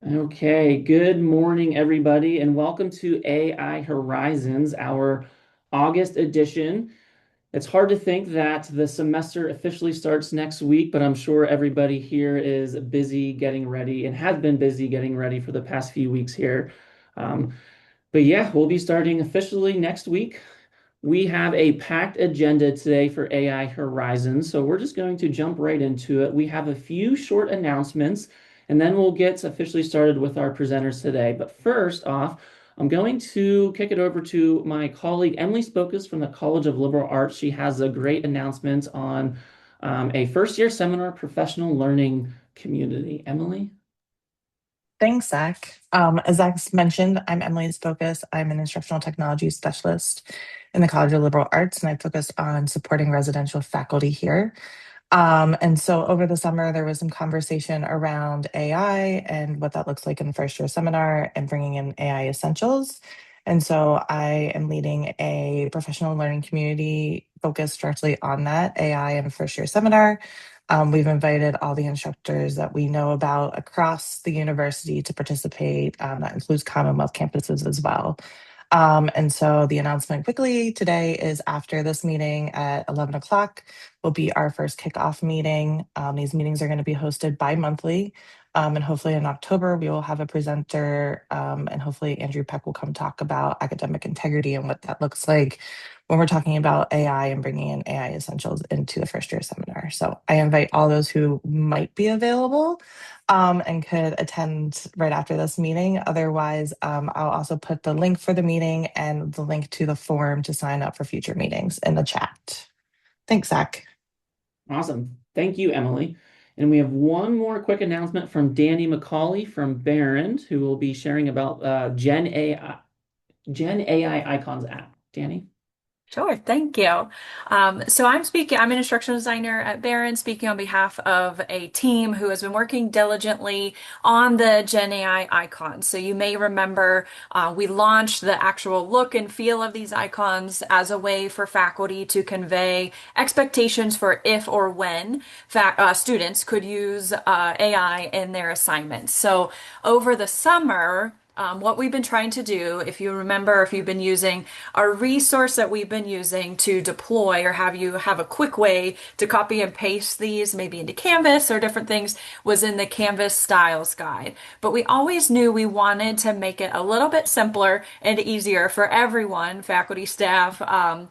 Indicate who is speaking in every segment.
Speaker 1: Okay, good morning, everybody, and welcome to AI Horizons, our August edition. It's hard to think that the semester officially starts next week, but I'm sure everybody here is busy getting ready and has been busy getting ready for the past few weeks here. Um, but yeah, we'll be starting officially next week. We have a packed agenda today for AI Horizons, so we're just going to jump right into it. We have a few short announcements, and then we'll get officially started with our presenters today. But first off, I'm going to kick it over to my colleague Emily Spokus from the College of Liberal Arts. She has a great announcement on a first-year seminar professional learning community. Emily?
Speaker 2: Thanks, Zach. As Zach mentioned, I'm Emily Focus. I'm an instructional technology specialist in the College of Liberal Arts, and I focus on supporting residential faculty here. And so over the summer, there was some conversation around AI and what that looks like in the first year seminar and bringing in AI essentials. And so I am leading a professional learning community focused directly on that AI in a first year seminar. We've invited all the instructors that we know about across the university to participate. That includes Commonwealth campuses as well. And so the announcement quickly today is after this meeting at 11 o'clock will be our first kickoff meeting. These meetings are going to be hosted bi-monthly. And hopefully in October, we will have a presenter and hopefully Andrew Peck will come talk about academic integrity and what that looks like when we're talking about AI and bringing in AI essentials into the first year seminar. So I invite all those who might be available and could attend right after this meeting. Otherwise, I'll also put the link for the meeting and the link to the form to sign up for future meetings in the chat. Thanks, Zach.
Speaker 1: Awesome. Thank you, Emily. And we have one more quick announcement from Danny McCauley from Barron, who will be sharing about Gen AI Icons app. Danny?
Speaker 3: Sure, thank you. I'm an instructional designer at Barron, speaking on behalf of a team who has been working diligently on the Gen AI icons. So you may remember we launched the actual look and feel of these icons as a way for faculty to convey expectations for if or when students could use AI in their assignments. So over the summer, what we've been trying to do, if you remember, if you've been using our resource that we've been using to deploy or have you have a quick way to copy and paste these maybe into Canvas or different things, was in the Canvas Styles Guide. But we always knew we wanted to make it a little bit simpler and easier for everyone, faculty, staff,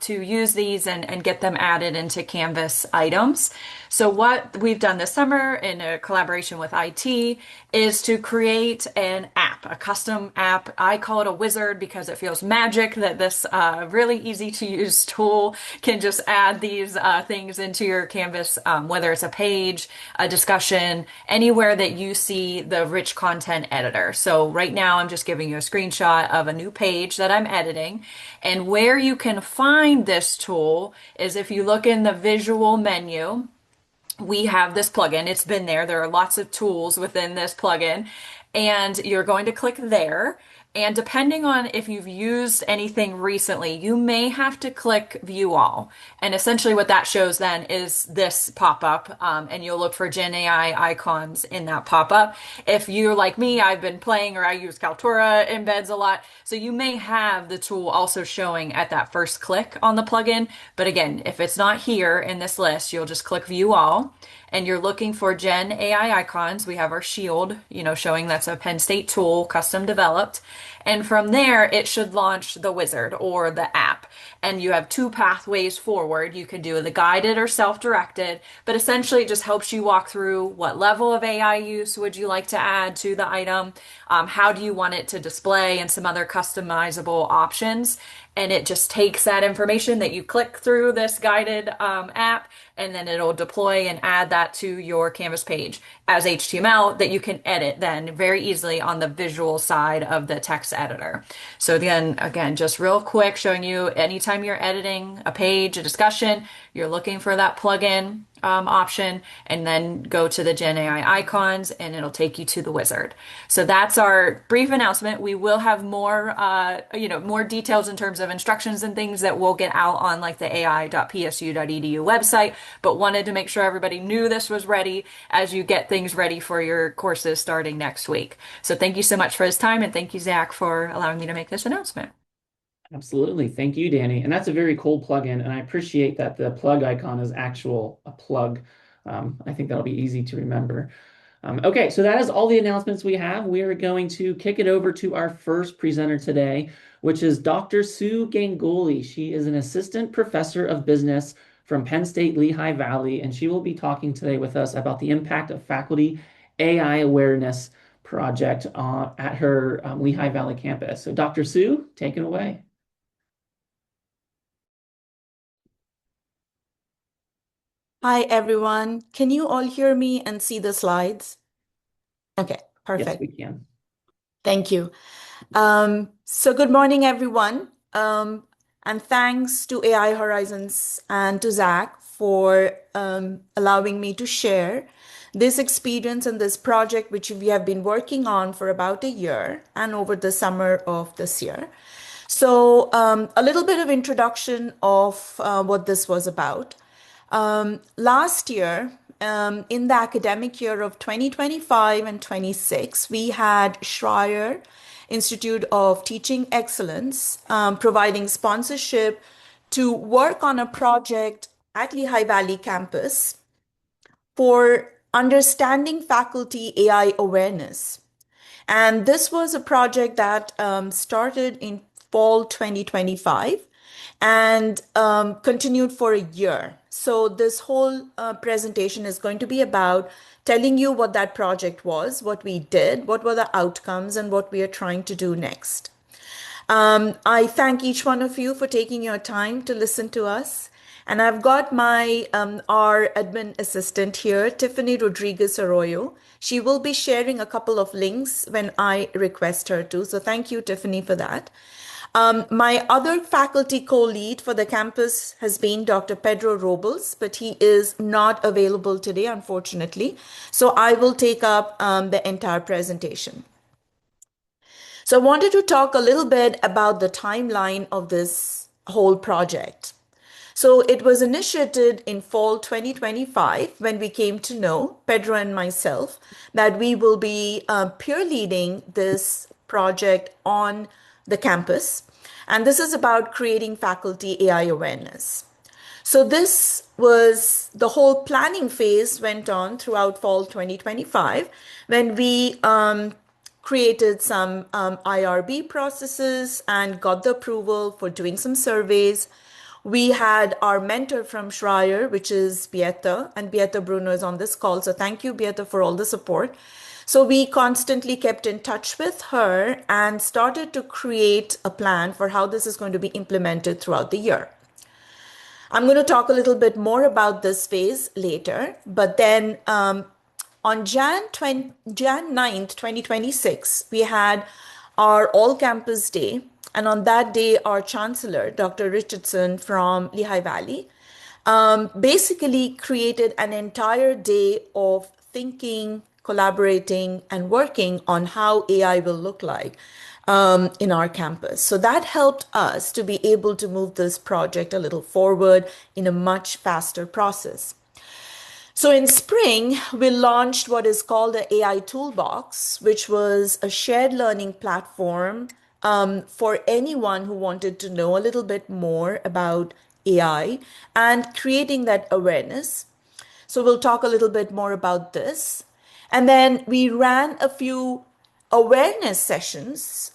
Speaker 3: to use these and get them added into Canvas items. So what we've done this summer in a collaboration with IT is to create an app, a custom app. I call it a wizard because it feels magic that this really easy to use tool can just add these things into your Canvas, whether it's a page, a discussion, anywhere that you see the rich content editor. So right now I'm just giving you a screenshot of a new page that I'm editing. And where you can find this tool is if you look in the visual menu, we have this plugin. It's been there. There are lots of tools within this plugin, and you're going to click there. And depending on if you've used anything recently, you may have to click View All. And essentially, what that shows then is this pop up, and you'll look for Gen AI icons in that pop up. If you're like me, I've been playing or I use Kaltura embeds a lot. So you may have the tool also showing at that first click on the plugin. But again, if it's not here in this list, you'll just click View All and you're looking for Gen AI icons. We have our shield, showing that's a Penn State tool, custom developed. And from there, it should launch the wizard or the app. And you have two pathways forward. You can do the guided or self-directed, but essentially it just helps you walk through what level of AI use would you like to add to the item, how do you want it to display, and some other customizable options. And it just takes that information that you click through this guided app, and then it'll deploy and add that to your Canvas page as HTML that you can edit then very easily on the visual side of the text editor. So again, just real quick, showing you anytime you're editing a page, a discussion, you're looking for that plugin. option, and then go to the Gen AI icons, and it'll take you to the wizard. So that's our brief announcement. We will have more, more details in terms of instructions and things that will get out on like the ai.psu.edu website, but wanted to make sure everybody knew this was ready as you get things ready for your courses starting next week. So thank you so much for his time, and thank you, Zach, for allowing me to make this announcement.
Speaker 1: Absolutely. Thank you, Danny. And that's a very cool plugin, and I appreciate that the plug icon is actual a plug. I think that'll be easy to remember. Okay, so that is all the announcements we have. We are going to kick it over to our first presenter today, which is Dr. Sue Ganguli. She is an assistant professor of business from Penn State Lehigh Valley, and she will be talking today with us about the impact of faculty AI awareness project at her Lehigh Valley campus. So Dr. Sue, take it away.
Speaker 4: Hi, everyone. Can you all hear me and see the slides? Okay,
Speaker 1: Yes,
Speaker 4: perfect.
Speaker 1: we can.
Speaker 4: Thank you. So good morning, everyone. And thanks to AI Horizons and to Zach for allowing me to share this experience and this project, which we have been working on for about a year and over the summer of this year. So a little bit of introduction of what this was about. Last year, in the academic year of 2025 and 26, we had Schreier Institute of Teaching Excellence providing sponsorship to work on a project at Lehigh Valley campus for understanding faculty AI awareness. And this was a project that started in fall 2025 and continued for a year. So this whole presentation is going to be about telling you what that project was, what we did, what were the outcomes, and what we are trying to do next. I thank each one of you for taking your time to listen to us. And I've got my our admin assistant here, Tiffany Rodriguez Arroyo. She will be sharing a couple of links when I request her to. So thank you, Tiffany, for that. My other faculty co-lead for the campus has been Dr. Pedro Robles, but he is not available today, unfortunately. So I will take up the entire presentation. So I wanted to talk a little bit about the timeline of this whole project. So it was initiated in fall 2025 when we came to know, Pedro and myself, that we will be peer leading this project on the campus. And this is about creating faculty AI awareness. So this was the whole planning phase went on throughout fall 2025 when we created some IRB processes and got the approval for doing some surveys. We had our mentor from Schreier, which is Beata, and Beata Bruno is on this call. So thank you, Beata, for all the support. So we constantly kept in touch with her and started to create a plan for how this is going to be implemented throughout the year. I'm going to talk a little bit more about this phase later, but then on Jan 9th, 2026, we had our all-campus day. And on that day, our chancellor, Dr. Richardson from Lehigh Valley, basically created an entire day of thinking, collaborating, and working on how AI will look like in our campus. So that helped us to be able to move this project a little forward in a much faster process. So in spring, we launched what is called the AI Toolbox, which was a shared learning platform for anyone who wanted to know a little bit more about AI and creating that awareness. So we'll talk a little bit more about this. And then we ran a few awareness sessions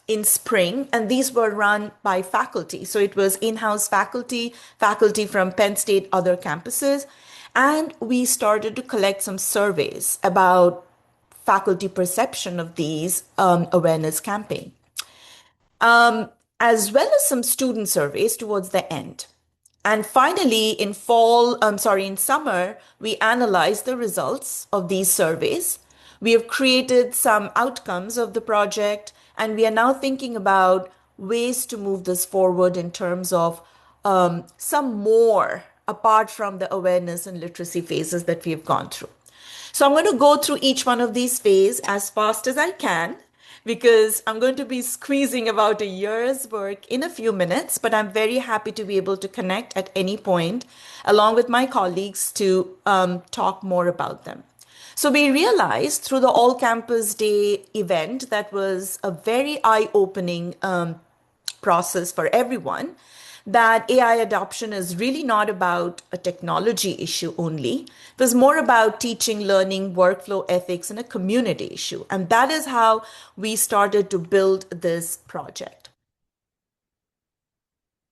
Speaker 4: in spring, and these were run by faculty. So it was in-house faculty, faculty from Penn State, other campuses. And we started to collect some surveys about faculty perception of these awareness campaign, as well as some student surveys towards the end. And finally, in summer, we analyzed the results of these surveys. We have created some outcomes of the project, and we are now thinking about ways to move this forward in terms of some more apart from the awareness and literacy phases that we've gone through. So I'm going to go through each one of these phases as fast as I can because I'm going to be squeezing about a year's work in a few minutes, but I'm very happy to be able to connect at any point along with my colleagues to talk more about them. So we realized through the All Campus Day event that was a very eye-opening process for everyone that AI adoption is really not about a technology issue only. It was more about teaching, learning, workflow ethics, and a community issue. And that is how we started to build this project.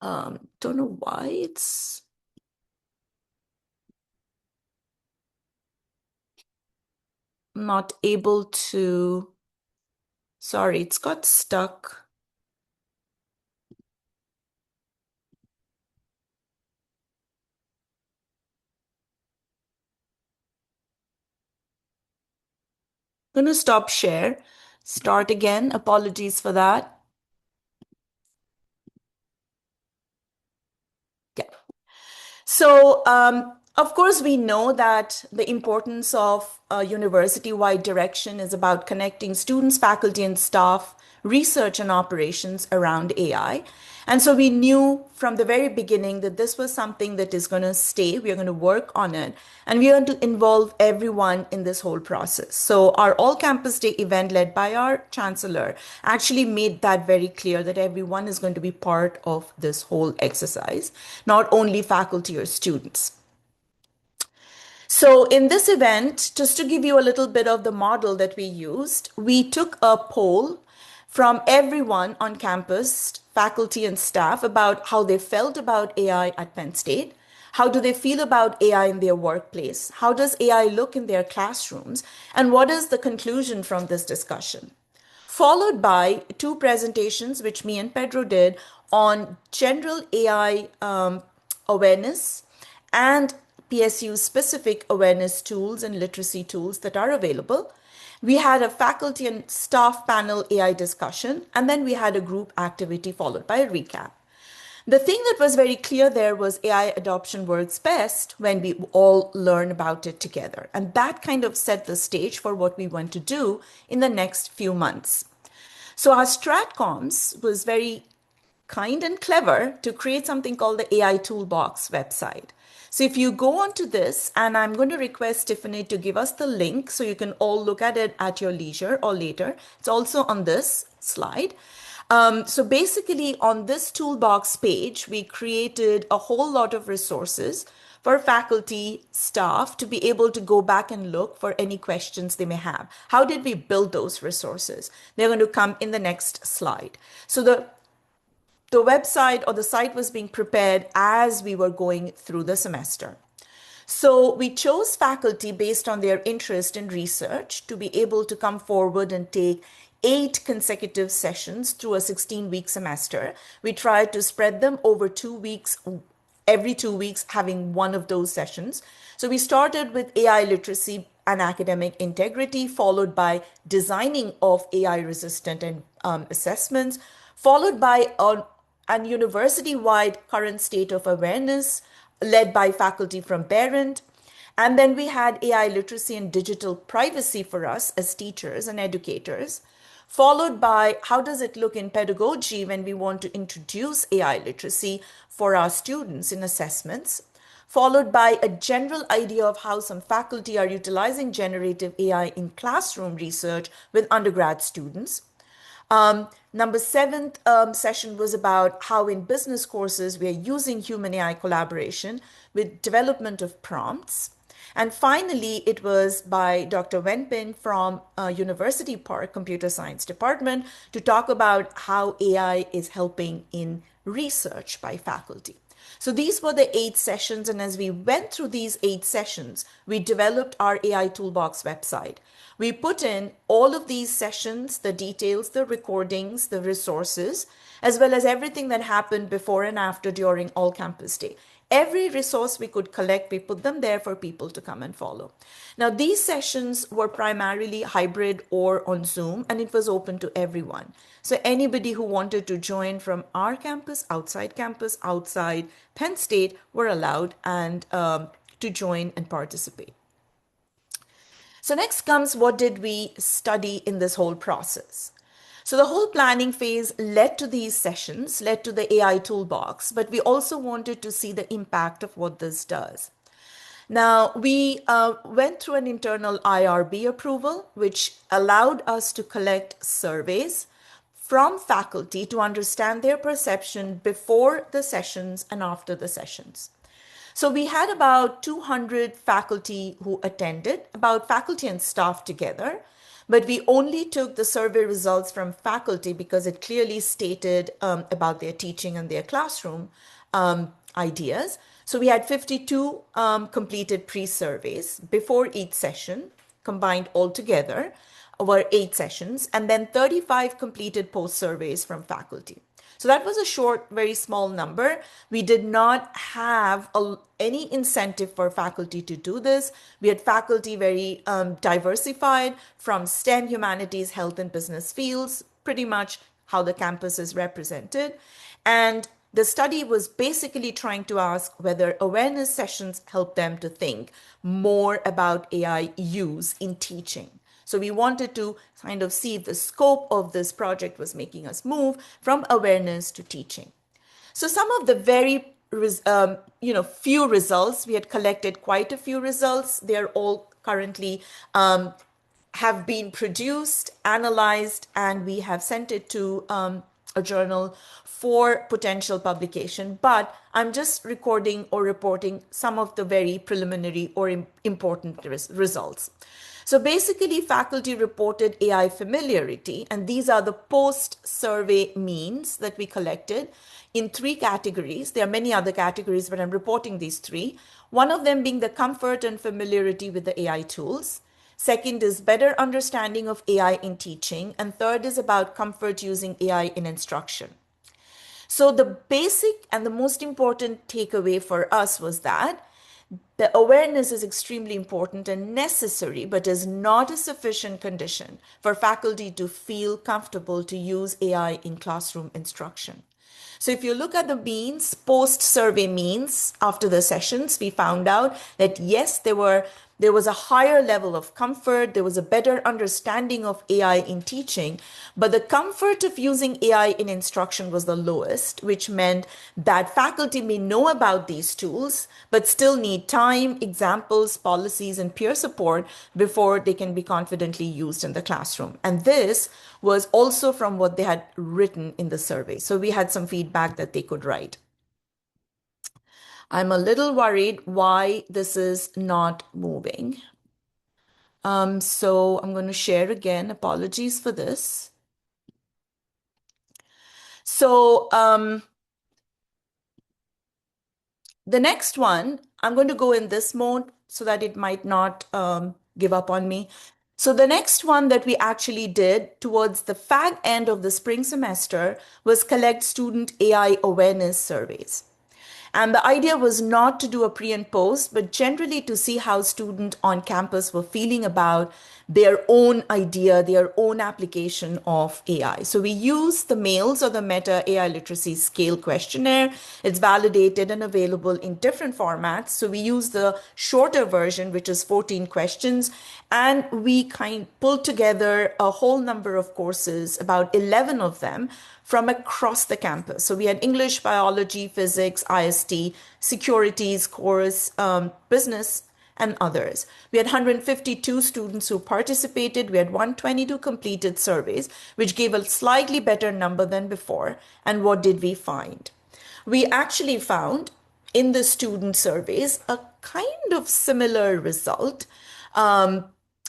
Speaker 4: Don't know why it's not able to. Sorry, it's got stuck. I'm going to stop share, start again. Apologies for that. Yeah. So, of course, we know that the importance of a university-wide direction is about connecting students, faculty, and staff, research, and operations around AI. And so we knew from the very beginning that this was something that is going to stay. We are going to work on it, and we are going to involve everyone in this whole process. So our All Campus Day event led by our chancellor actually made that very clear that everyone is going to be part of this whole exercise, not only faculty or students. So in this event, just to give you a little bit of the model that we used, we took a poll from everyone on campus, faculty and staff, about how they felt about AI at Penn State. How do they feel about AI in their workplace? How does AI look in their classrooms? And what is the conclusion from this discussion? Followed by two presentations, which me and Pedro did on general AI awareness and PSU specific awareness tools and literacy tools that are available. We had a faculty and staff panel AI discussion, and then we had a group activity followed by a recap. The thing that was very clear there was AI adoption works best when we all learn about it together. And that kind of set the stage for what we want to do in the next few months. So our Stratcoms was very kind and clever to create something called the AI Toolbox website. So if you go onto this, and I'm going to request Tiffany to give us the link so you can all look at it at your leisure or later. It's also on this slide. So basically on this toolbox page, we created a whole lot of resources for faculty, staff to be able to go back and look for any questions they may have. How did we build those resources? They're going to come in the next slide. So the website or the site was being prepared as we were going through the semester. So we chose faculty based on their interest in research to be able to come forward and take 8 consecutive sessions through a 16-week semester. We tried to spread them over 2 weeks, every 2 weeks having one of those sessions. So we started with AI literacy and academic integrity, followed by designing of AI resistant and assessments, followed by an university-wide current state of awareness led by faculty from Parent. And then we had AI literacy and digital privacy for us as teachers and educators, followed by how does it look in pedagogy when we want to introduce AI literacy for our students in assessments, followed by a general idea of how some faculty are utilizing generative AI in classroom research with undergrad students. Number 7th session was about how in business courses we are using human AI collaboration with development of prompts. And finally, it was by Dr. Wenpin from University Park Computer Science Department to talk about how AI is helping in research by faculty. So these were the 8 sessions, and as we went through these 8 sessions, we developed our AI Toolbox website. We put in all of these sessions, the details, the recordings, the resources, as well as everything that happened before and after during All Campus Day. every resource we could collect, we put them there for people to come and follow. Now, these sessions were primarily hybrid or on Zoom, and it was open to everyone. So anybody who wanted to join from our campus, outside Penn State, were allowed and to join and participate. So next comes, what did we study in this whole process? So the whole planning phase led to these sessions, led to the AI toolbox, but we also wanted to see the impact of what this does. Now, we went through an internal IRB approval, which allowed us to collect surveys from faculty to understand their perception before the sessions and after the sessions. So we had about 200 faculty who attended, about faculty and staff together, but we only took the survey results from faculty because it clearly stated about their teaching and their classroom ideas. So we had 52 completed pre-surveys before each session, combined all together, were 8 sessions, and then 35 completed post-surveys from faculty. So that was a short, very small number. We did not have any incentive for faculty to do this. We had faculty very diversified from STEM, humanities, health, and business fields, pretty much how the campus is represented. And the study was basically trying to ask whether awareness sessions help them to think more about AI use in teaching. So we wanted to kind of see if the scope of this project was making us move from awareness to teaching. So some of the very few results, we had collected quite a few results. They're all currently have been produced, analyzed, and we have sent it to a journal for potential publication. But I'm just recording or reporting some of the very preliminary or important results. So basically, faculty reported AI familiarity, and these are the post-survey means that we collected in 3 categories. There are many other categories, but I'm reporting these 3. One of them being the comfort and familiarity with the AI tools. Second is better understanding of AI in teaching. And third is about comfort using AI in instruction. So the basic and the most important takeaway for us was that the awareness is extremely important and necessary, but is not a sufficient condition for faculty to feel comfortable to use AI in classroom instruction. So if you look at the means, post-survey means after the sessions, we found out that yes, there was a higher level of comfort, there was a better understanding of AI in teaching, but the comfort of using AI in instruction was the lowest, which meant that faculty may know about these tools, but still need time, examples, policies, and peer support before they can be confidently used in the classroom. And this was also from what they had written in the survey. So we had some feedback that they could write. I'm a little worried why this is not moving. So I'm going to share again. Apologies for this. So the next one, I'm going to go in this mode so that it might not give up on me. So the next one that we actually did towards the fag end of the spring semester was collect student AI awareness surveys. And the idea was not to do a pre and post, but generally to see how students on campus were feeling about their own idea, their own application of AI. So we use the MAILS or the Meta AI Literacy Scale Questionnaire. It's validated and available in different formats. So we use the shorter version, which is 14 questions, and we pulled together a whole number of courses, about 11 of them, from across the campus. So we had English, biology, physics, IST, securities course, business, and others. We had 152 students who participated. We had 122 completed surveys, which gave a slightly better number than before. And what did we find? We actually found in the student surveys a kind of similar result, though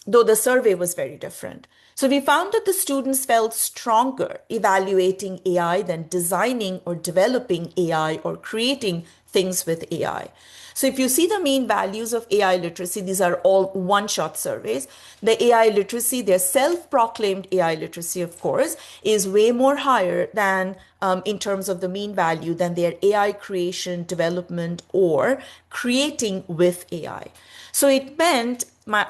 Speaker 4: the survey was very different. So we found that the students felt stronger evaluating AI than designing or developing AI or creating things with AI. So if you see the mean values of AI literacy, these are all one-shot surveys. The AI literacy, their self-proclaimed AI literacy, of course, is way more higher than in terms of the mean value than their AI creation, development, or creating with AI. So it meant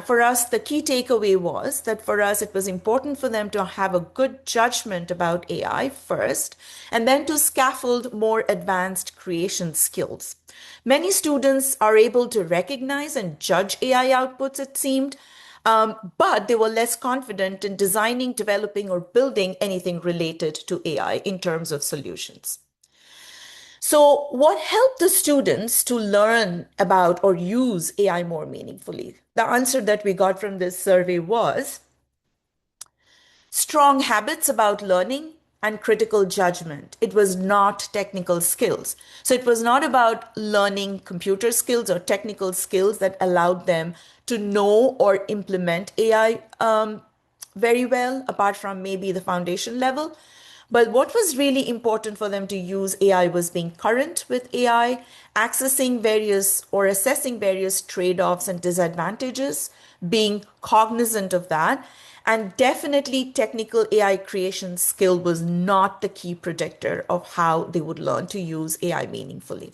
Speaker 4: for us, the key takeaway was that for us, it was important for them to have a good judgment about AI first, and then to scaffold more advanced creation skills. Many students are able to recognize and judge AI outputs, it seemed, but they were less confident in designing, developing, or building anything related to AI in terms of solutions. So, what helped the students to learn about or use AI more meaningfully? The answer that we got from this survey was strong habits about learning and critical judgment. It was not technical skills. So, it was not about learning computer skills or technical skills that allowed them to know or implement AI very well, apart from maybe the foundation level. But what was really important for them to use AI was being current with AI, accessing various or assessing various trade offs and disadvantages, being cognizant of that. And definitely, technical AI creation skill was not the key predictor of how they would learn to use AI meaningfully.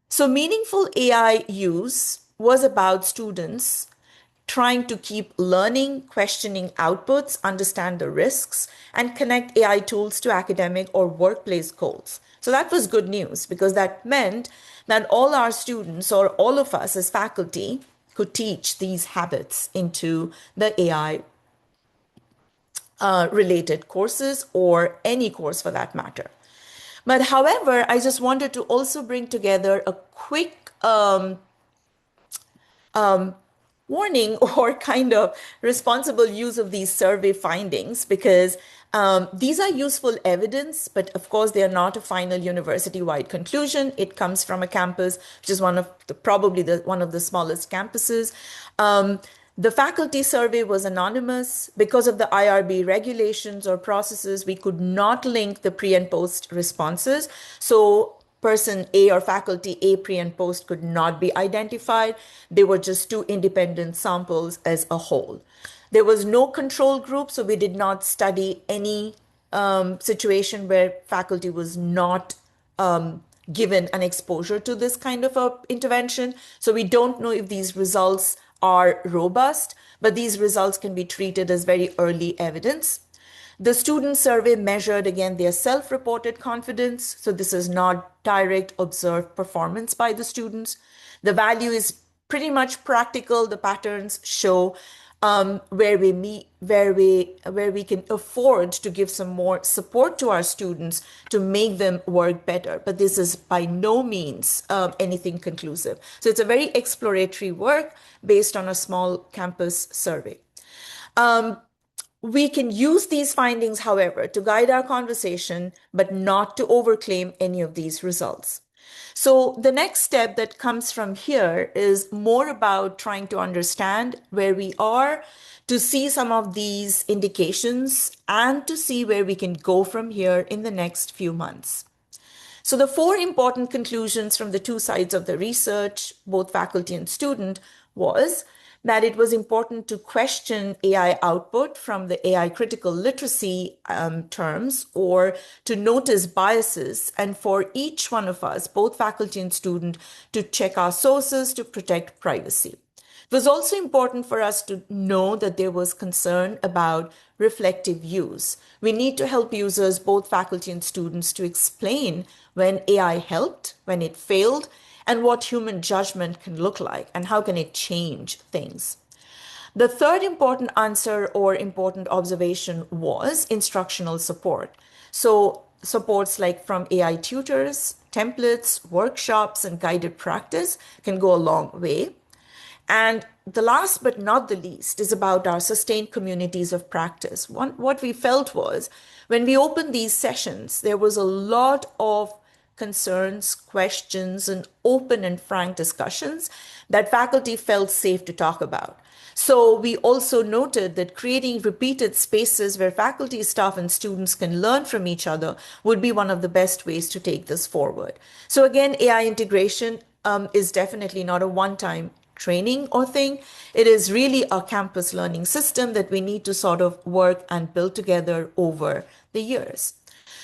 Speaker 4: So, meaningful AI use was about students trying to keep learning, questioning outputs, understand the risks, and connect AI tools to academic or workplace goals. So that was good news because that meant that all our students or all of us as faculty could teach these habits into the AI related courses or any course for that matter. But however, I just wanted to also bring together a quick warning or kind of responsible use of these survey findings because these are useful evidence, but of course they are not a final university-wide conclusion. It comes from a campus, which is one of the smallest campuses. The faculty survey was anonymous. Because of the IRB regulations or processes, we could not link the pre and post responses. So person A or faculty A pre and post could not be identified. They were just two independent samples as a whole. There was no control group, so we did not study any situation where faculty was not given an exposure to this kind of a intervention. So we don't know if these results are robust, but these results can be treated as very early evidence. The student survey measured again their self-reported confidence. So this is not direct observed performance by the students. The value is pretty much practical. The patterns show where we can afford to give some more support to our students to make them work better. But this is by no means anything conclusive. So it's a very exploratory work based on a small campus survey. We can use these findings, however, to guide our conversation, but not to overclaim any of these results. So the next step that comes from here is more about trying to understand where we are, to see some of these indications, and to see where we can go from here in the next few months. So the four important conclusions from the two sides of the research, both faculty and student, was that it was important to question AI output from the AI critical literacy terms or to notice biases, and for each one of us, both faculty and student, to check our sources to protect privacy. It was also important for us to know that there was concern about reflective use. We need to help users, both faculty and students, to explain when AI helped, when it failed, and what human judgment can look like and how can it change things. The third important answer or important observation was instructional support. So supports like from AI tutors, templates, workshops, and guided practice can go a long way. And the last but not the least is about our sustained communities of practice. What we felt was when we opened these sessions, there was a lot of concerns, questions, and open and frank discussions that faculty felt safe to talk about. So we also noted that creating repeated spaces where faculty, staff, and students can learn from each other would be one of the best ways to take this forward. So again, AI integration is definitely not a one-time training or thing. It is really a campus learning system that we need to sort of work and build together over the years.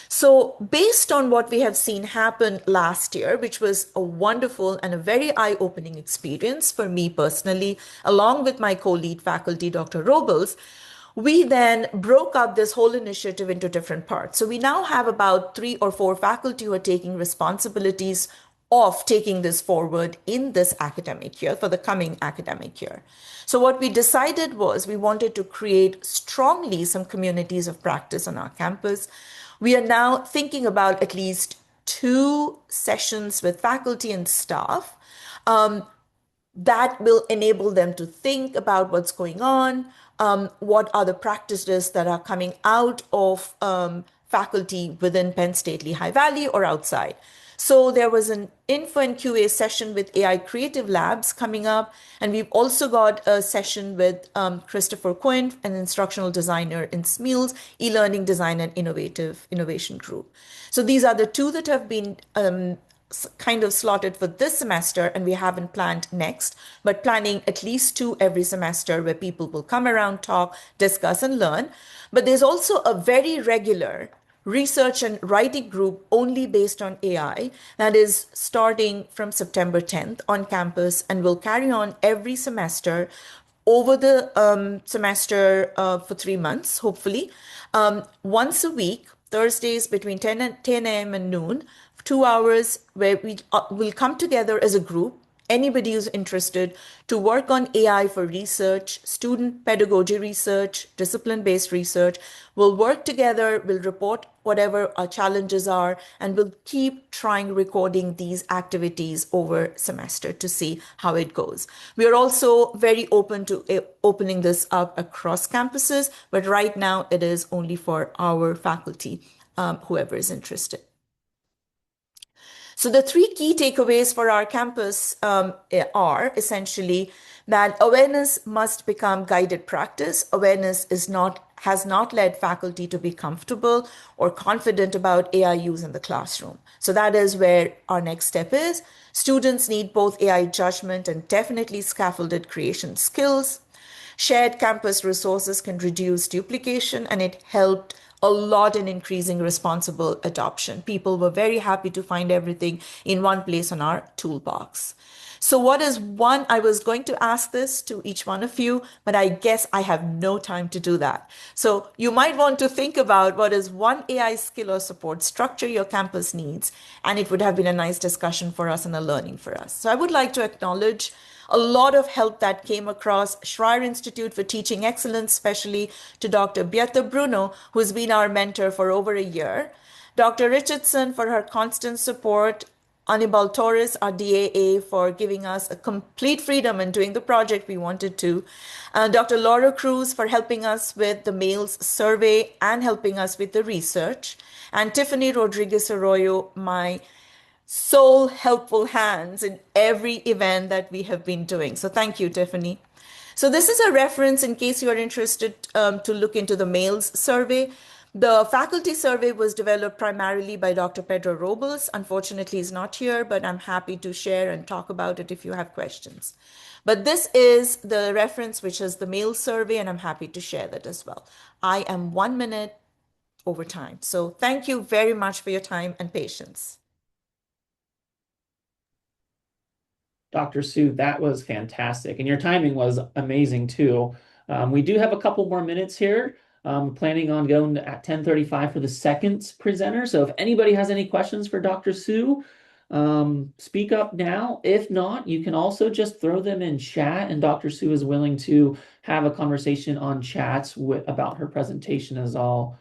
Speaker 4: So, based on what we have seen happen last year, which was a wonderful and a very eye opening experience for me personally, along with my co lead faculty, Dr. Robles, we then broke up this whole initiative into different parts. So, we now have about 3 or 4 faculty who are taking responsibilities of taking this forward in this academic year for the coming academic year. So, what we decided was we wanted to create strongly some communities of practice on our campus. We are now thinking about at least 2 sessions with faculty and staff that will enable them to think about what's going on, what are the practices that are coming out of faculty within Penn State Lehigh Valley or outside. So there was an info and QA session with AI Creative Labs coming up, and we've also got a session with Christopher Quinn, an instructional designer in SMEAL's e-learning design and innovation group. So these are the 2 that have been kind of slotted for this semester, and we haven't planned next, but planning at least 2 every semester where people will come around, talk, discuss, and learn. But there's also a very regular research and writing group only based on AI that is starting from September 10th on campus and will carry on every semester over the semester for 3 months, hopefully. Once a week, Thursdays between 10 a.m. and noon, 2 hours where we will come together as a group, anybody who's interested, to work on AI for research, student pedagogy research, discipline-based research. We'll work together, we'll report whatever our challenges are, and we'll keep trying recording these activities over semester to see how it goes. We are also very open to opening this up across campuses, but right now it is only for our faculty, whoever is interested. So the 3 key takeaways for our campus are essentially that awareness must become guided practice. Awareness has not led faculty to be comfortable or confident about AI use in the classroom. So that is where our next step is. Students need both AI judgment and definitely scaffolded creation skills. Shared campus resources can reduce duplication, and it helped a lot in increasing responsible adoption. People were very happy to find everything in one place on our toolbox. So what is one, I was going to ask this to each one of you, but I guess I have no time to do that. So you might want to think about what is one AI skill or support structure your campus needs, and it would have been a nice discussion for us and a learning for us. So I would like to acknowledge a lot of help that came across Schreier Institute for Teaching Excellence, especially to Dr. Beata Bruno, who's been our mentor for over a year, Dr. Richardson for her constant support, Anibal Torres, our DAA, for giving us a complete freedom in doing the project we wanted to, Dr. Laura Cruz for helping us with the mails survey and helping us with the research, and Tiffany Rodriguez Arroyo, my sole helpful hands in every event that we have been doing. So thank you, Tiffany. So this is a reference in case you are interested to look into the mails survey. The faculty survey was developed primarily by Dr. Pedro Robles. Unfortunately, he's not here, but I'm happy to share and talk about it if you have questions. But this is the reference, which is the mail survey, and I'm happy to share that as well. I am 1 minute over time. So thank you very much for your time and patience.
Speaker 1: Dr. Sue, that was fantastic. And your timing was amazing too. We do have a couple more minutes here. Planning on going at 10:35 for the second presenter. So if anybody has any questions for Dr. Sue, speak up now. If not, you can also just throw them in chat, and Dr. Sue is willing to have a conversation on chats about her presentation as all.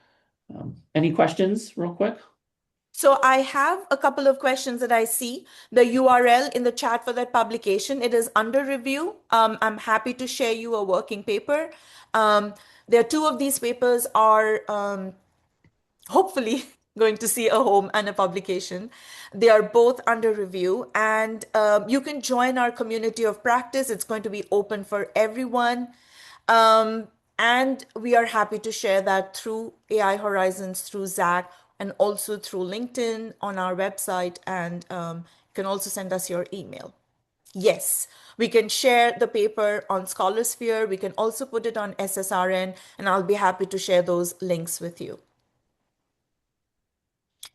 Speaker 1: Any questions real quick?
Speaker 4: So I have a couple of questions that I see. The URL in the chat for that publication, it is under review. I'm happy to share you a working paper. There are 2 of these papers are hopefully going to see a home and a publication. They are both under review, and you can join our community of practice. It's going to be open for everyone. Um, and we are happy to share that through AI Horizons, through Zach, and also through LinkedIn on our website. And you can also send us your email. Yes, we can share the paper on Scholarsphere. We can also put it on SSRN, and I'll be happy to share those links with you.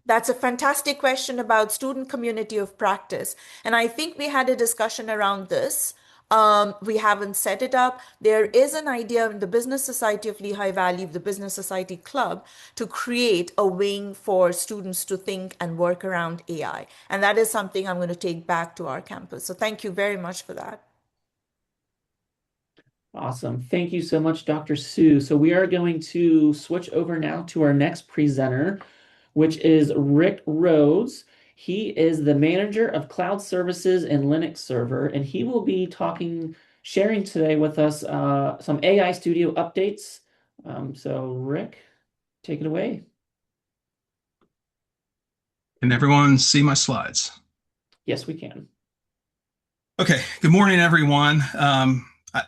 Speaker 4: That's a fantastic question about student community of practice. And I think we had a discussion around this. We haven't set it up. There is an idea in the Business Society of Lehigh Valley, the Business Society Club, to create a wing for students to think and work around AI. And that is something I'm going to take back to our campus. So thank you very much for that.
Speaker 1: Awesome. Thank you so much, Dr. Sue. So we are going to switch over now to our next presenter, which is Rick Rhoades. He is the manager of cloud services and Linux server, and he will be sharing today with us some AI Studio updates. So Rick, take it away.
Speaker 5: Can everyone see my slides?
Speaker 1: Yes, we can.
Speaker 5: Okay, good morning, everyone.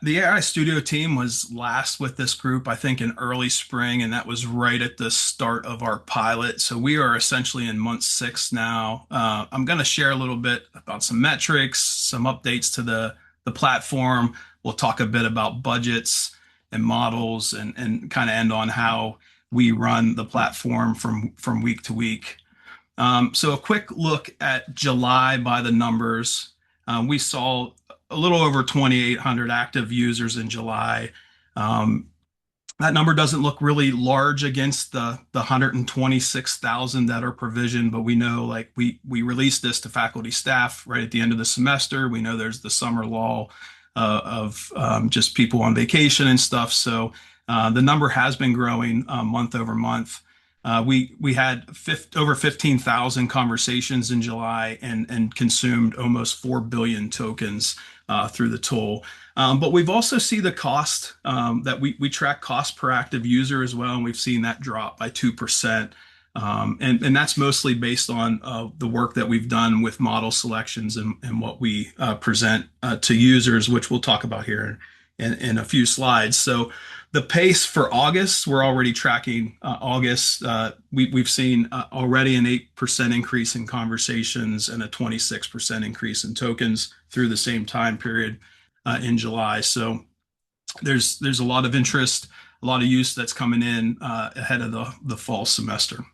Speaker 5: The AI Studio team was last with this group, I think, in early spring, and that was right at the start of our pilot. So we are essentially in month 6 now. I'm going to share a little bit about some metrics, some updates to the platform. We'll talk a bit about budgets and models and kind of end on how we run the platform from week to week. So a quick look at July by the numbers. We saw a little over 2,800 active users in July. That number doesn't look really large against the 126,000 that are provisioned, but we know like we released this to faculty staff right at the end of the semester. We know there's the summer lull of just people on vacation and stuff. So the number has been growing month over month. We had over 15,000 conversations in July and consumed almost 4 billion tokens through the tool. But we've also seen the cost that we track cost per active user as well, and we've seen that drop by 2%. And that's mostly based on the work that we've done with model selections and what we present to users, which we'll talk about here in a few slides. So the pace for August, we're already tracking August. We've seen already an 8% increase in conversations and a 26% increase in tokens through the same time period in July. So there's a lot of interest, a lot of use that's coming in ahead of the fall semester.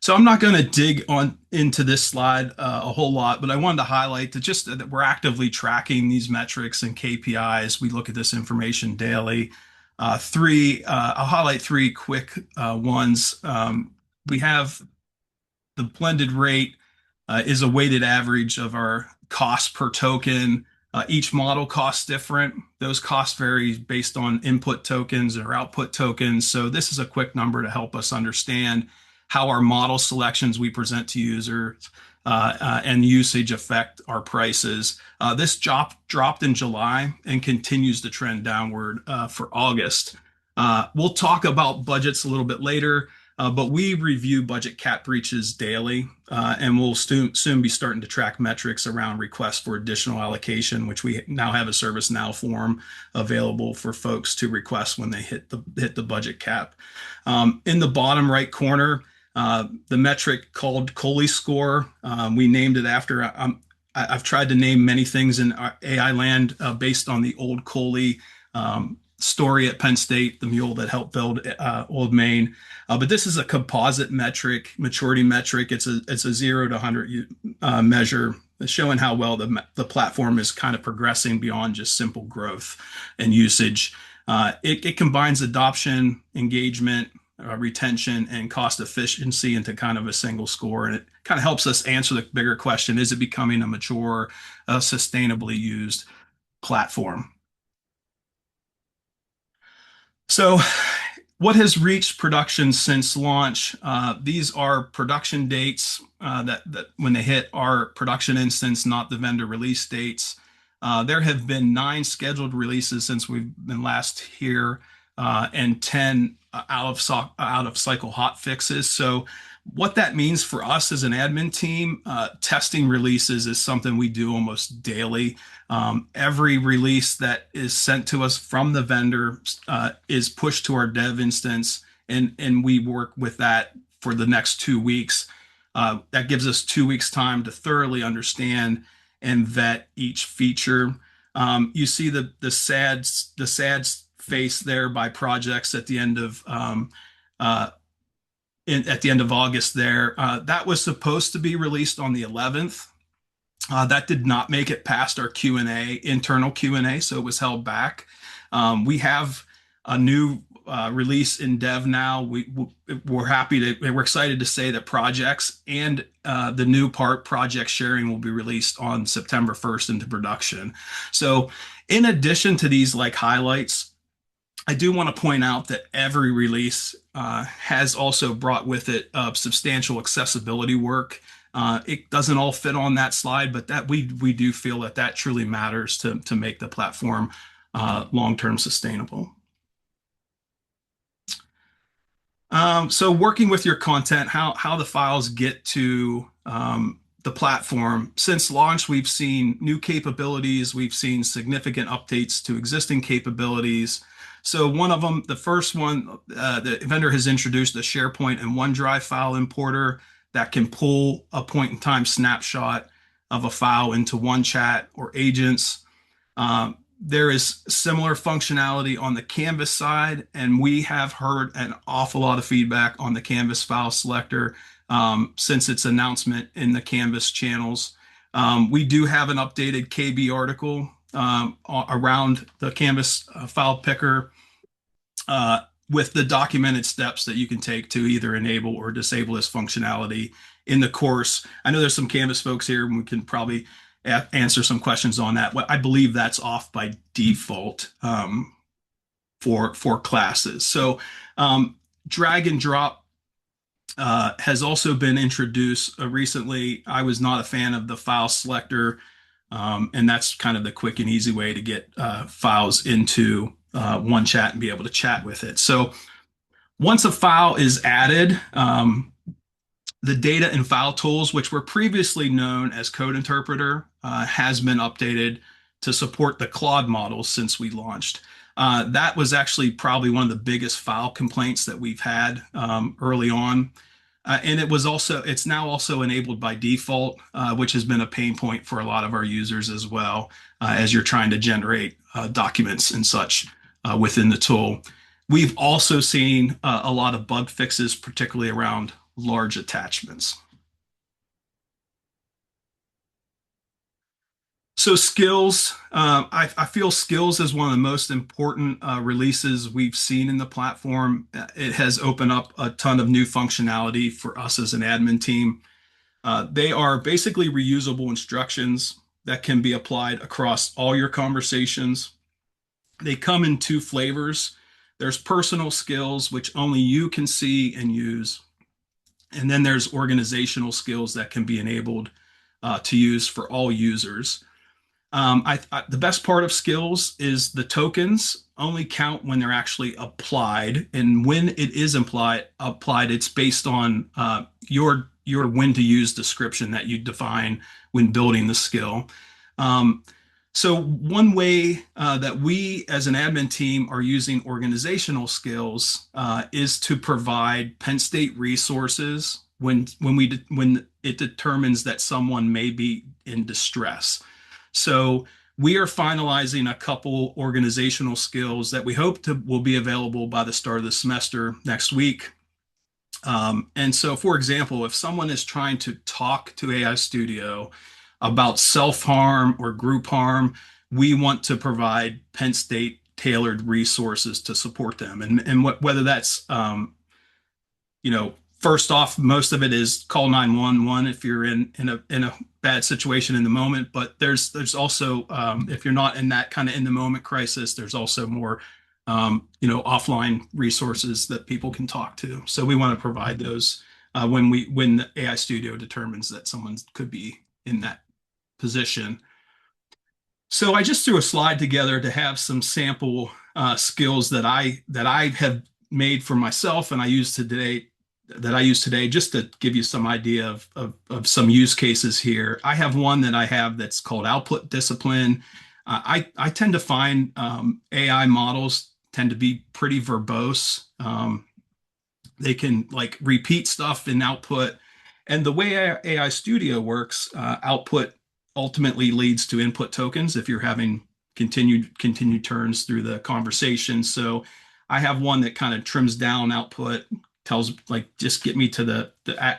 Speaker 5: So I'm not going to dig into this slide a whole lot, but I wanted to highlight that we're actively tracking these metrics and KPIs. We look at this information daily. I'll highlight 3 quick ones. We have the blended rate is a weighted average of our cost per token. Each model costs different. Those costs vary based on input tokens or output tokens. So this is a quick number to help us understand how our model selections we present to users and usage affect our prices. This dropped in July and continues to trend downward for August. We'll talk about budgets a little bit later, but we review budget cap breaches daily, and we'll soon be starting to track metrics around requests for additional allocation, which we now have a ServiceNow form available for folks to request when they hit the budget cap. In the bottom right corner, the metric called Coley score. We named it after. I've tried to name many things in AI land based on the old Coley story at Penn State, the mule that helped build Old Main. But this is a composite metric, maturity metric. It's a 0 to 100 measure, showing how well the platform is kind of progressing beyond just simple growth and usage. It combines adoption, engagement, retention, and cost efficiency into kind of a single score. And it kind of helps us answer the bigger question, is it becoming a mature, sustainably used platform? So what has reached production since launch? These are production dates that when they hit our production instance, not the vendor release dates. There have been 9 scheduled releases since we've been last here, and 10 out of cycle hot fixes. So what that means for us as an admin team, testing releases is something we do almost daily. Every release that is sent to us from the vendor is pushed to our dev instance, and we work with that for the next 2 weeks. That gives us 2 weeks time to thoroughly understand and vet each feature. You see the sad face there by projects at the end of at the end of August there. That was supposed to be released on the 11th. That did not make it past our Q&A, internal Q&A, so it was held back. We have a new release in dev now. We're excited to say that projects and the new part, project sharing, will be released on September 1st into production. So in addition to these like highlights, I do want to point out that every release has also brought with it substantial accessibility work. It doesn't all fit on that slide, but that we do feel that that truly matters to make the platform long-term sustainable. So working with your content, how the files get to the platform. Since launch, we've seen new capabilities. We've seen significant updates to existing capabilities. So one of them, the first one, the vendor has introduced a SharePoint and OneDrive file importer that can pull a point-in-time snapshot of a file into OneChat or agents. There is similar functionality on the Canvas side, and we have heard an awful lot of feedback on the Canvas file selector since its announcement in the Canvas channels. We do have an updated KB article around the Canvas file picker with the documented steps that you can take to either enable or disable this functionality in the course. I know there's some Canvas folks here, and we can probably answer some questions on that. I believe that's off by default for classes. So drag and drop has also been introduced recently. I was not a fan of the file selector, and that's kind of the quick and easy way to get files into OneChat and be able to chat with it. So once a file is added, the data and file tools, which were previously known as Code Interpreter, has been updated to support the Claude models since we launched. That was actually probably one of the biggest file complaints that we've had early on. And it's now also enabled by default, which has been a pain point for a lot of our users as well, as you're trying to generate documents and such within the tool. We've also seen a lot of bug fixes, particularly around large attachments. So skills, I feel skills is one of the most important releases we've seen in the platform. It has opened up a ton of new functionality for us as an admin team. They are basically reusable instructions that can be applied across all your conversations. They come in two flavors. There's personal skills, which only you can see and use. And then there's organizational skills that can be enabled to use for all users. The best part of skills is the tokens only count when they're actually applied. And when it is applied, it's based on your when to use description that you define when building the skill. So one way that we as an admin team are using organizational skills is to provide Penn State resources when it determines that someone may be in distress. So we are finalizing a couple organizational skills that we hope will be available by the start of the semester next week. And so, for example, if someone is trying to talk to AI Studio about self-harm or group harm, we want to provide Penn State tailored resources to support them. And whether that's, first off, most of it is call 911 if you're in a bad situation in the moment. But there's also, if you're not in that kind of in the moment crisis, there's also more, offline resources that people can talk to. So we want to provide those when the AI Studio determines that someone could be in that position. So I just threw a slide together to have some sample skills that I have made for myself and I use today, just to give you some idea of some use cases here. I have one that I have that's called output discipline. I tend to find AI models tend to be pretty verbose. They can like repeat stuff in output. And the way AI Studio works, output ultimately leads to input tokens if you're having continued turns through the conversation. So I have one that kind of trims down output, tells like just get me to the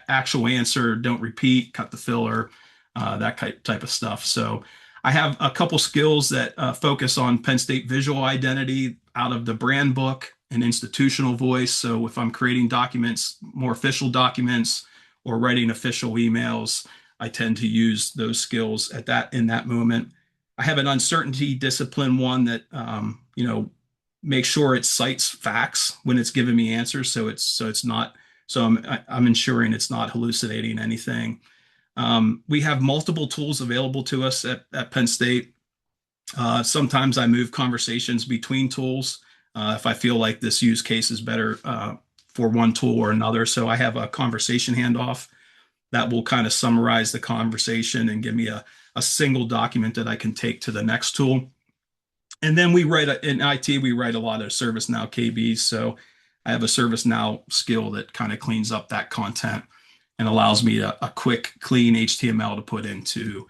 Speaker 5: actual answer, don't repeat, cut the filler, that type of stuff. So I have a couple skills that focus on Penn State visual identity out of the brand book and institutional voice. So if I'm creating documents, more official documents, or writing official emails, I tend to use those skills in that moment. I have an uncertainty discipline one that make sure it cites facts when it's giving me answers, so I'm ensuring it's not hallucinating anything. We have multiple tools available to us at Penn State. Sometimes I move conversations between tools if I feel like this use case is better for one tool or another. So I have a conversation handoff that will kind of summarize the conversation and give me a single document that I can take to the next tool. And then in IT, we write a lot of ServiceNow KBs. So I have a ServiceNow skill that kind of cleans up that content and allows me a quick, clean HTML to put into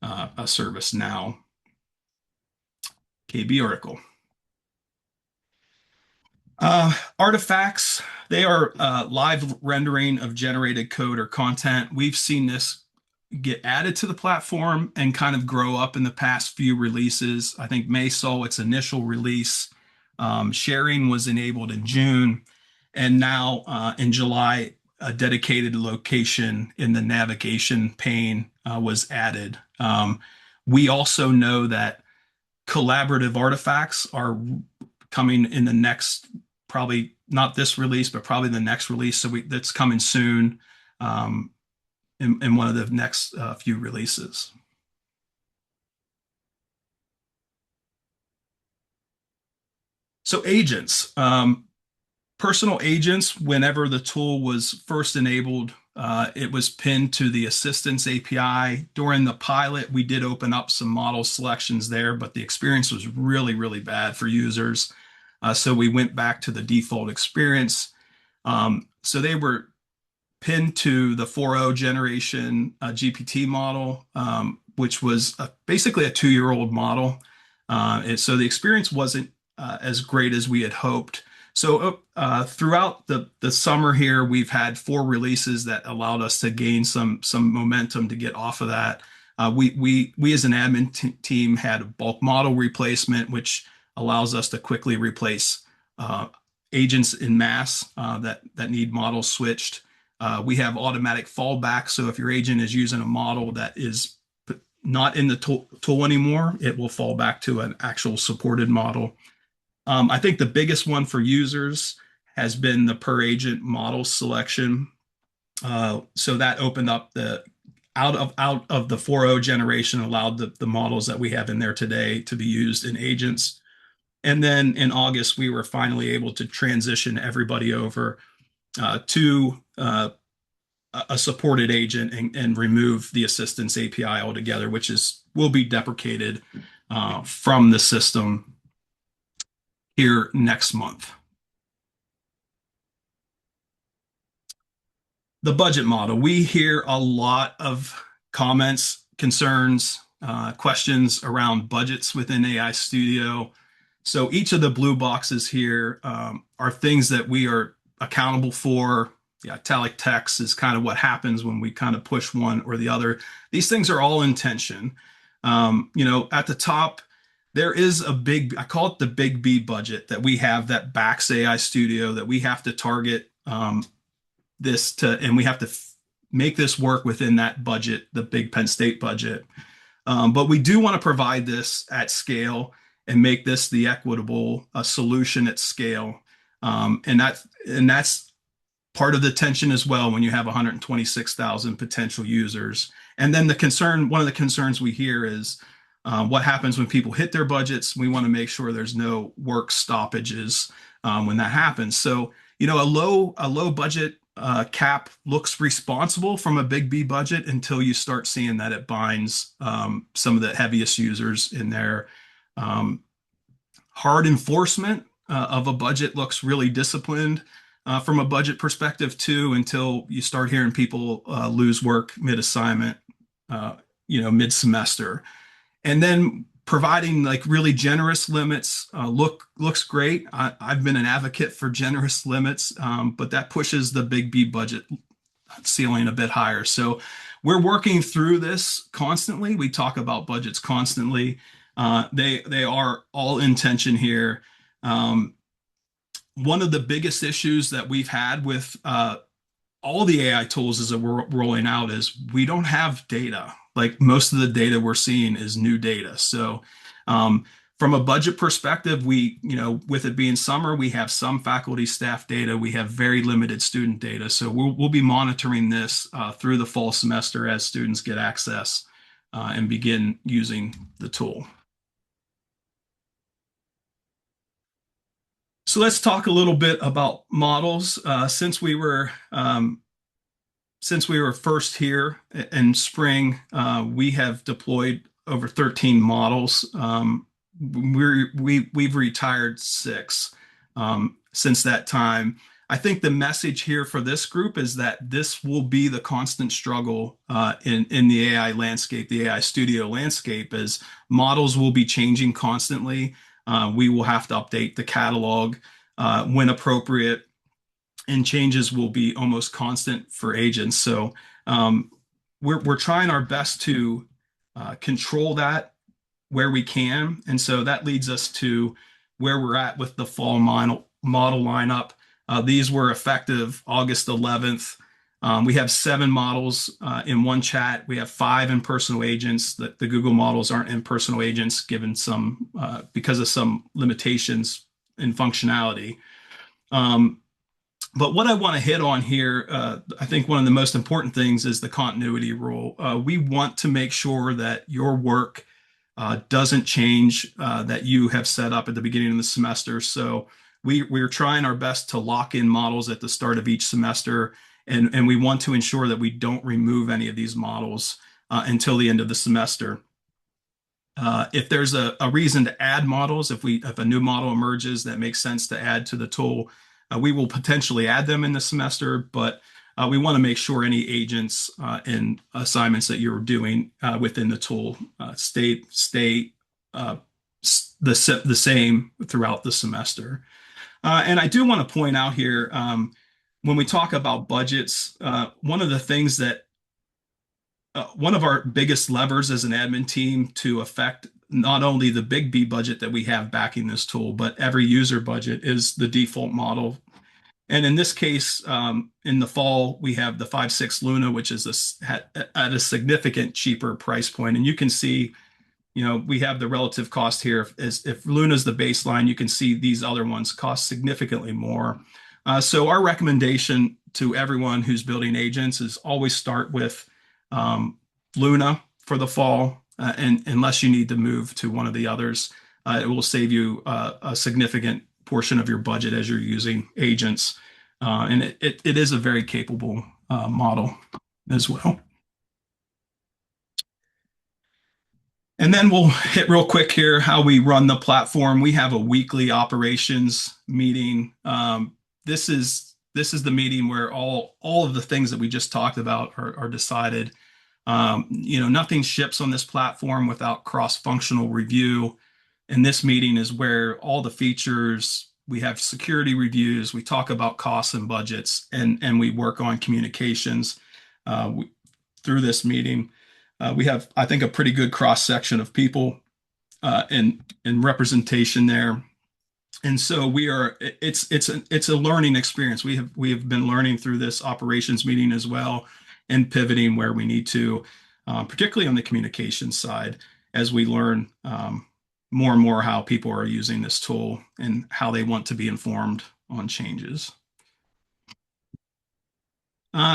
Speaker 5: a ServiceNow KB article. Artifacts, they are live rendering of generated code or content. We've seen this get added to the platform and kind of grow up in the past few releases. I think May saw its initial release. Sharing was enabled in June. And now in July, a dedicated location in the navigation pane was added. We also know that collaborative artifacts are coming in the next, probably not this release, but probably the next release. So that's coming soon in one of the next few releases. So agents, personal agents, whenever the tool was first enabled, it was pinned to the assistance API. During the pilot, we did open up some model selections there, but the experience was really, really bad for users. So we went back to the default experience. So they were pinned to the 4.0 generation GPT model, which was basically a 2-year-old model. And so the experience wasn't as great as we had hoped. So throughout the summer here, we've had 4 releases that allowed us to gain some momentum to get off of that. We as an admin team had a bulk model replacement, which allows us to quickly replace agents in mass that need models switched. We have automatic fallback. So if your agent is using a model that is not in the tool anymore, it will fall back to an actual supported model. I think the biggest one for users has been the per agent model selection. So that opened up out of the 4.0 generation, allowed the models that we have in there today to be used in agents. And then in August, we were finally able to transition everybody over to a supported agent and remove the assistance API altogether, which will be deprecated from the system here next month. The budget model. We hear a lot of comments, concerns, questions around budgets within AI Studio. So each of the blue boxes here are things that we are accountable for. The italic text is kind of what happens when we kind of push one or the other. These things are all intention. At the top, there is I call it the big B budget that we have that backs AI Studio, that we have to target and we have to make this work within that budget, the big Penn State budget. But we do want to provide this at scale and make this the equitable solution at scale. And that's part of the tension as well when you have 126,000 potential users. And then one of the concerns we hear is what happens when people hit their budgets. We want to make sure there's no work stoppages when that happens. So, a low budget cap looks responsible from a big B budget until you start seeing that it binds some of the heaviest users in there. Um, Hard enforcement of a budget looks really disciplined from a budget perspective too, until you start hearing people lose work mid-assignment, mid-semester. And then providing like really generous limits looks great. I've been an advocate for generous limits, but that pushes the big B budget ceiling a bit higher. So we're working through this constantly. We talk about budgets constantly. They are all in tension here. Um, One of the biggest issues that we've had with all the AI tools as we're rolling out is we don't have data. Like most of the data we're seeing is new data. So um, from a budget perspective, with it being summer, we have some faculty staff data. We have very limited student data. So we'll be monitoring this through the fall semester as students get access and begin using the tool. So let's talk a little bit about models. Since we were first here in spring, we have deployed over 13 models. We've retired 6 since that time. I think the message here for this group is that this will be the constant struggle in the AI landscape, the AI studio landscape, as models will be changing constantly. We will have to update the catalog when appropriate, and changes will be almost constant for agents. So we're trying our best to control that where we can. And so that leads us to where we're at with the fall model lineup. These were effective August 11th. We have 7 models in one chat. We have 5 impersonal agents. The Google models aren't impersonal agents given because of some limitations in functionality. But what I want to hit on here, I think one of the most important things is the continuity rule. We want to make sure that your work doesn't change that you have set up at the beginning of the semester. So we're trying our best to lock in models at the start of each semester, and we want to ensure that we don't remove any of these models until the end of the semester. If there's a reason to add models, if a new model emerges that makes sense to add to the tool, we will potentially add them in the semester, but we want to make sure any agents and assignments that you're doing within the tool stay the same throughout the semester. And I do want to point out here, when we talk about budgets, one of our biggest levers as an admin team to affect not only the big B budget that we have backing this tool, but every user budget is the default model. And in this case, in the fall, we have the 5.6 Luna, which is at a significant cheaper price point. And you can see, we have the relative cost here. If Luna's the baseline, you can see these other ones cost significantly more. So our recommendation to everyone who's building agents is always start with Luna for the fall, and unless you need to move to one of the others, it will save you a significant portion of your budget as you're using agents. And it is a very capable model as well. And then we'll hit real quick here how we run the platform. We have a weekly operations meeting. This is the meeting where all of the things that we just talked about are decided. Nothing ships on this platform without cross-functional review. And this meeting is where all the features, we have security reviews, we talk about costs and budgets, and we work on communications through this meeting. We have, I think, a pretty good cross-section of people and representation there. And so it's a learning experience. We have been learning through this operations meeting as well, and pivoting where we need to, particularly on the communication side, as we learn more and more how people are using this tool and how they want to be informed on changes.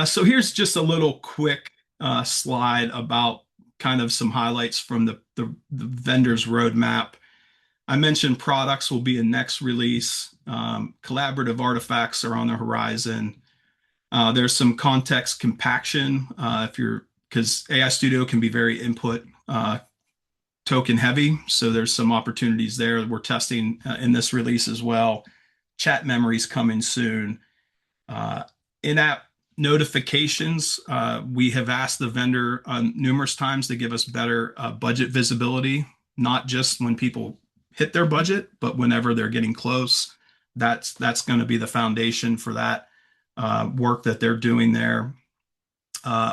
Speaker 5: So here's just a little quick slide about kind of some highlights from the vendor's roadmap. I mentioned products will be a next release. Collaborative artifacts are on the horizon. There's some context compaction if you're because AI Studio can be very input token heavy. So there's some opportunities there. We're testing in this release as well. Chat memories coming soon. Uh, in-app notifications, we have asked the vendor numerous times to give us better budget visibility, not just when people hit their budget, but whenever they're getting close. That's going to be the foundation for that work that they're doing there.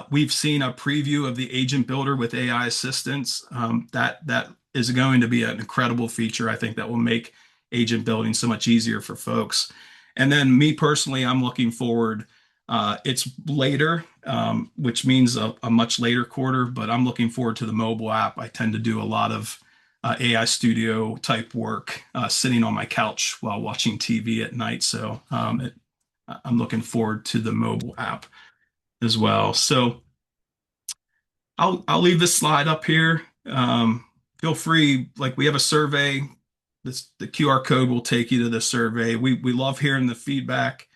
Speaker 5: We've seen a preview of the agent builder with AI assistance. That is going to be an incredible feature. I think that will make agent building so much easier for folks. And then me personally, I'm looking forward. It's later, which means a much later quarter, but I'm looking forward to the mobile app. I tend to do a lot of AI studio type work sitting on my couch while watching TV at night. So I'm looking forward to the mobile app as well. So I'll leave this slide up here. Feel free, like we have a survey. The QR code will take you to the survey. We love hearing the feedback.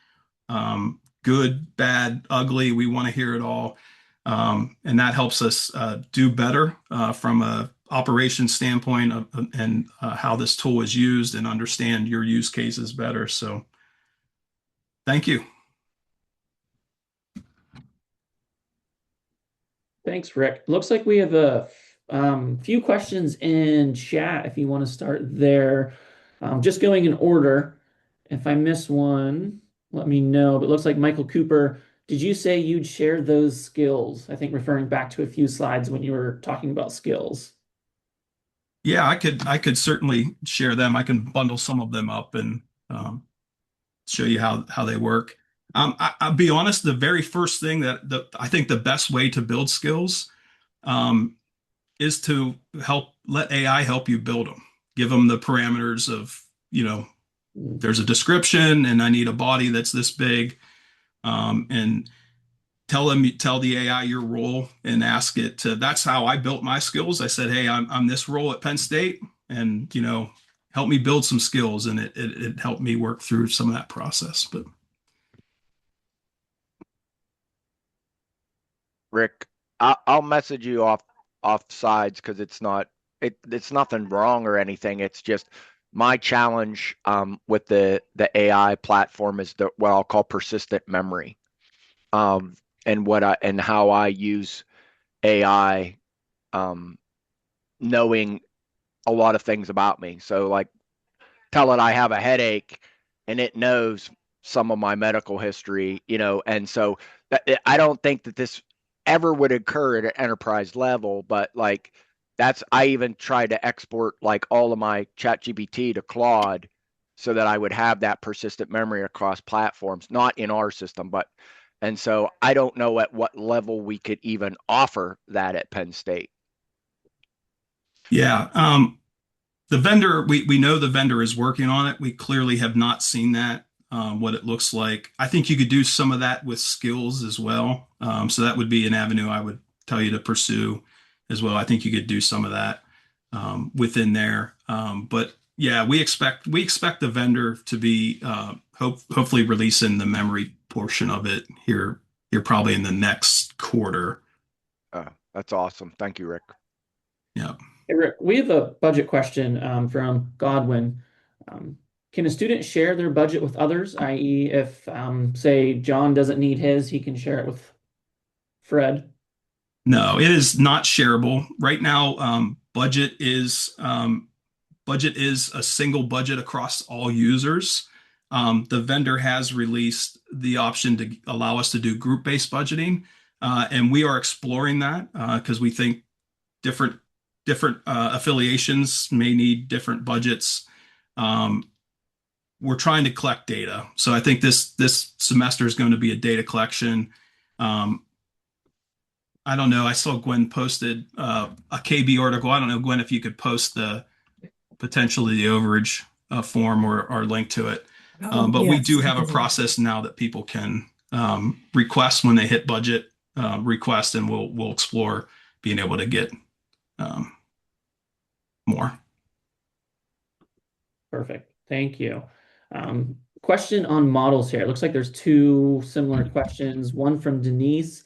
Speaker 5: Good, bad, ugly. We want to hear it all. And that helps us do better from a operation standpoint and how this tool is used and understand your use cases better. So thank you.
Speaker 1: Thanks, Rick. Looks like we have a few questions in chat if you want to start there. Just going in order. If I miss one, let me know. But it looks like Michael Cooper, did you say you'd share those skills? I think referring back to a few slides when you were talking about skills.
Speaker 5: Yeah, I could certainly share them. I can bundle some of them up and show you how they work. I'll be honest, the very first thing I think the best way to build skills um, is to let AI help you build them. Give them the parameters of, there's a description and I need a body that's this big. And tell the AI your role and ask it to, that's how I built my skills. I said, hey, I'm this role at Penn State and, help me build some skills. And it helped me work through some of that process. But
Speaker 6: Rick, I'll message you off sides because it's nothing wrong or anything. It's just my challenge with the AI platform is what I'll call persistent memory. And how I use AI, knowing a lot of things about me. So like tell it I have a headache and it knows some of my medical history, and so I don't think that this ever would occur at an enterprise level, but like I even tried to export like all of my ChatGPT to Claude so that I would have that persistent memory across platforms, not in our system, and so I don't know at what level we could even offer that at Penn State.
Speaker 5: yeah, the vendor, we know the vendor is working on it. We clearly have not seen that, what it looks like. I think you could do some of that with skills as well. So that would be an avenue I would tell you to pursue as well. I think you could do some of that within there. But yeah, we expect the vendor to be hopefully releasing the memory portion of it here probably in the next quarter.
Speaker 6: That's awesome. Thank you, Rick.
Speaker 5: Yeah.
Speaker 1: Hey, Rick, we have a budget question from Godwin. Can a student share their budget with others, i.e., if, say, John doesn't need his, he can share it with Fred?
Speaker 5: No, it is not shareable. Right now, budget is a single budget across all users. The vendor has released the option to allow us to do group-based budgeting, and we are exploring that because we think different affiliations may need different budgets. We're trying to collect data, so I think this semester is going to be a data collection. I don't know. I saw Gwen posted a KB article. I don't know, Gwen, if you could post potentially the overage form or link to it. But we do have a process now that people can request when they hit budget request, and we'll explore being able to get more.
Speaker 1: Perfect. Thank you. Question on models here. It looks like there's two similar questions. One from Denise.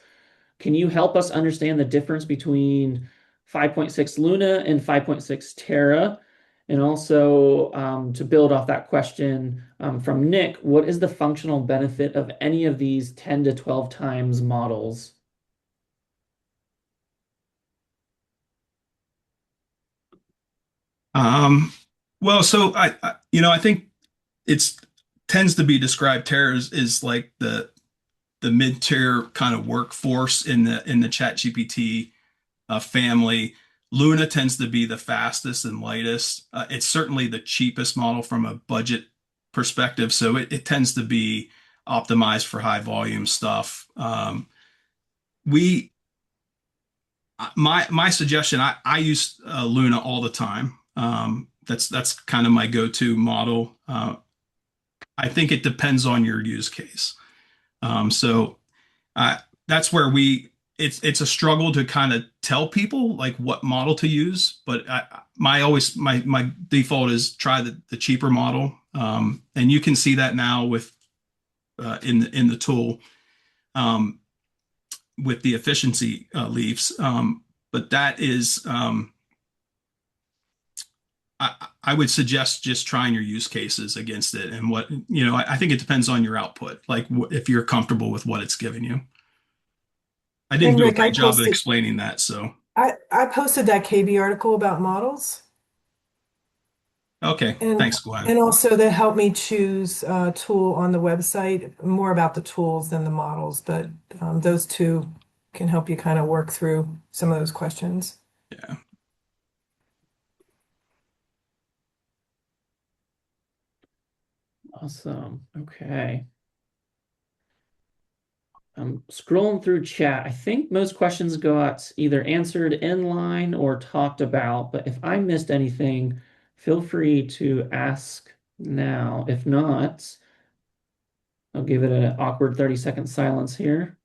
Speaker 1: Can you help us understand the difference between 5.6 Luna and 5.6 Terra? And also, to build off that question from Nick, what is the functional benefit of any of these 10 to 12 times models?
Speaker 5: Well, so I think it's tends to be described Terra is like the mid-tier kind of workforce in the Chat GPT family. Luna tends to be the fastest and lightest. It's certainly the cheapest model from a budget perspective, so it tends to be optimized for high volume stuff. We my suggestion, I use Luna all the time. That's kind of my go-to model. I think it depends on your use case. So that's where it's a struggle to kind of tell people like what model to use, but my default is try the cheaper model. And you can see that now with in the tool with the efficiency leaves. But that is I would suggest just trying your use cases against it and what, I think it depends on your output, like if you're comfortable with what it's giving you. I didn't
Speaker 7: And
Speaker 5: do a
Speaker 7: Rick,
Speaker 5: great job of explaining that, so.
Speaker 7: I posted that KB article about models
Speaker 5: Okay,
Speaker 7: and
Speaker 5: thanks, Glenn.
Speaker 7: and also that helped me choose a tool on the website, more about the tools than the models, but those two can help you kind of work through some of those questions.
Speaker 5: Yeah.
Speaker 1: Awesome. Okay. I'm scrolling through chat. I think most questions got either answered in line or talked about, but if I missed anything, feel free to ask now. If not, I'll give it an awkward 30-second silence here.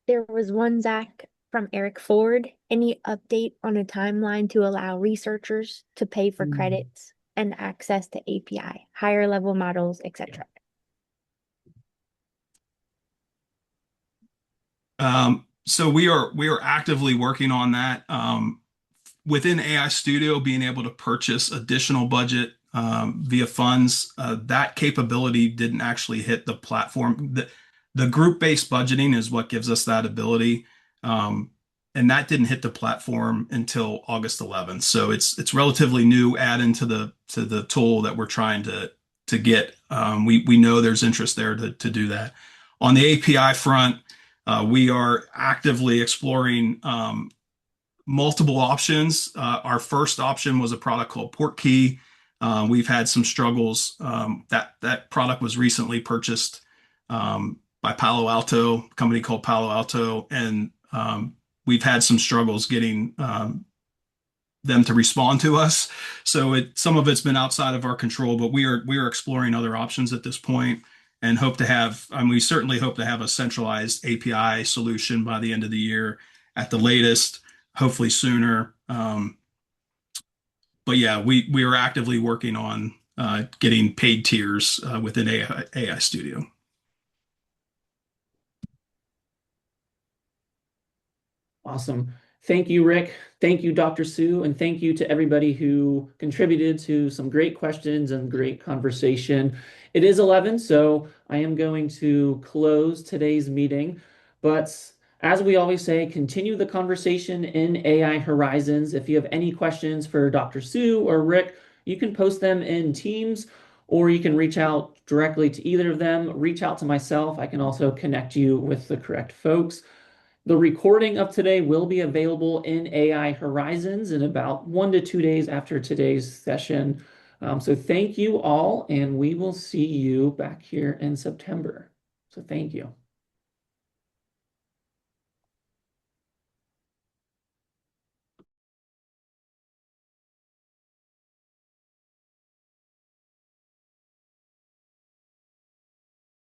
Speaker 8: There was one, Zach, from Eric Ford. Any update on a timeline to allow researchers to pay for credits and access to API, higher level models, etc.?
Speaker 5: So we are actively working on that. Within AI Studio, being able to purchase additional budget via funds, that capability didn't actually hit the platform. The group-based budgeting is what gives us that ability. And that didn't hit the platform until August 11th. So it's relatively new add into the tool that we're trying to get. We know there's interest there to do that. On the API front, we are actively exploring multiple options. Our first option was a product called Portkey. We've had some struggles. That product was recently purchased by Palo Alto, a company called Palo Alto, and we've had some struggles getting them to respond to us. So some of it's been outside of our control, but we are exploring other options at this point and hope to have, we certainly hope to have a centralized API solution by the end of the year at the latest, hopefully sooner. But yeah, we are actively working on getting paid tiers within AI Studio.
Speaker 1: Awesome. Thank you, Rick. Thank you, Dr. Sue, and thank you to everybody who contributed to some great questions and great conversation. It is 11, so I am going to close today's meeting. But as we always say, continue the conversation in AI Horizons. If you have any questions for Dr. Sue or Rick, you can post them in Teams, or you can reach out directly to either of them. Reach out to myself. I can also connect you with the correct folks. The recording of today will be available in AI Horizons in about 1 to 2 days after today's session. So thank you all, and we will see you back here in September. So thank you.